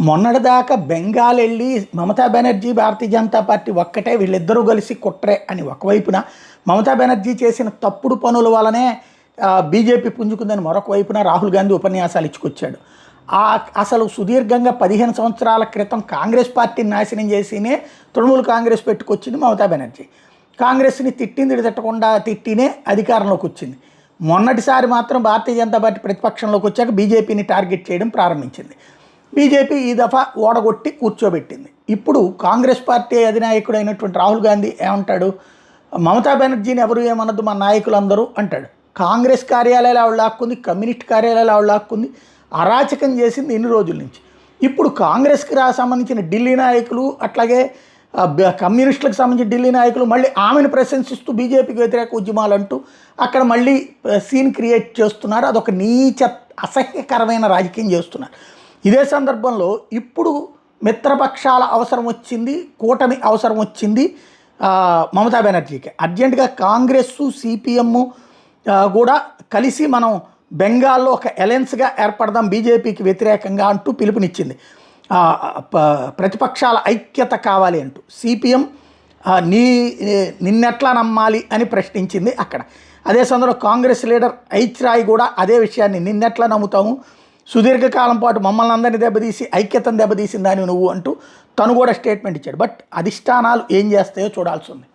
మొన్నటిదాకా బెంగాల్ వెళ్ళి మమతా బెనర్జీ భారతీయ జనతా పార్టీ ఒక్కటే వీళ్ళిద్దరూ కలిసి కుట్రే అని ఒకవైపున, మమతా బెనర్జీ చేసిన తప్పుడు పనుల వలనే బీజేపీ పుంజుకుందని మరొక వైపున రాహుల్ గాంధీ ఉపన్యాసాలు ఇచ్చుకొచ్చాడు. అసలు సుదీర్ఘంగా 15 సంవత్సరాల క్రితం కాంగ్రెస్ పార్టీని నాశనం చేసినే తృణమూల్ కాంగ్రెస్ పెట్టుకొచ్చింది మమతా బెనర్జీ. కాంగ్రెస్ని తిట్టింది తిట్టకుండా తిట్టినే అధికారంలోకి వచ్చింది. మొన్నటిసారి మాత్రం భారతీయ జనతా పార్టీ ప్రతిపక్షంలోకి వచ్చాక బీజేపీని టార్గెట్ చేయడం ప్రారంభించింది. బీజేపీ ఈ దఫా ఓడగొట్టి కూర్చోబెట్టింది. ఇప్పుడు కాంగ్రెస్ పార్టీ అధినాయకుడు అయినటువంటి రాహుల్ గాంధీ ఏమంటాడు, మమతా బెనర్జీని ఎవరు ఏమన్నది మా నాయకులందరూ అంటాడు. కాంగ్రెస్ కార్యాలయాలు ఆవిడ లాక్కుంది, కమ్యూనిస్ట్ కార్యాలయాలు ఆవిడ లాక్కుంది, అరాచకం చేసింది ఇన్ని రోజుల నుంచి. ఇప్పుడు కాంగ్రెస్కి సంబంధించిన ఢిల్లీ నాయకులు అట్లాగే కమ్యూనిస్టులకు సంబంధించిన ఢిల్లీ నాయకులు మళ్ళీ ఆమెను ప్రశంసిస్తూ బీజేపీకి వ్యతిరేక ఉద్యమాలు అంటూ అక్కడ మళ్ళీ సీన్ క్రియేట్ చేస్తున్నారు. అదొక నీచ అసహ్యకరమైన రాజకీయం చేస్తున్నారు. ఇదే సందర్భంలో ఇప్పుడు మిత్రపక్షాల అవసరం వచ్చింది, కూటమి అవసరం వచ్చింది మమతా బెనర్జీకి. అర్జెంటుగా కాంగ్రెస్, సిపిఎం కూడా కలిసి మనం బెంగాల్లో ఒక అలయన్స్గా ఏర్పడదాం బీజేపీకి వ్యతిరేకంగా అంటూ పిలుపునిచ్చింది. ప్రతిపక్షాల ఐక్యత కావాలి అంటూ సిపిఎం నిన్నెట్లా నమ్మాలి అని ప్రశ్నించింది అక్కడ. అదే సందర్భంలో కాంగ్రెస్ లీడర్ హెచ్ రాయ్ కూడా అదే విషయాన్ని, నిన్నెట్లా నమ్ముతాము, సుదీర్ఘకాలం పాటు మమ్మల్ని అందరినీ దెబ్బతీసి ఐక్యతను దెబ్బతీసిందని నువ్వు అంటూ తను కూడా స్టేట్మెంట్ ఇచ్చాడు. బట్ అధిష్టానాలు ఏం చేస్తాయో చూడాల్సి ఉంది.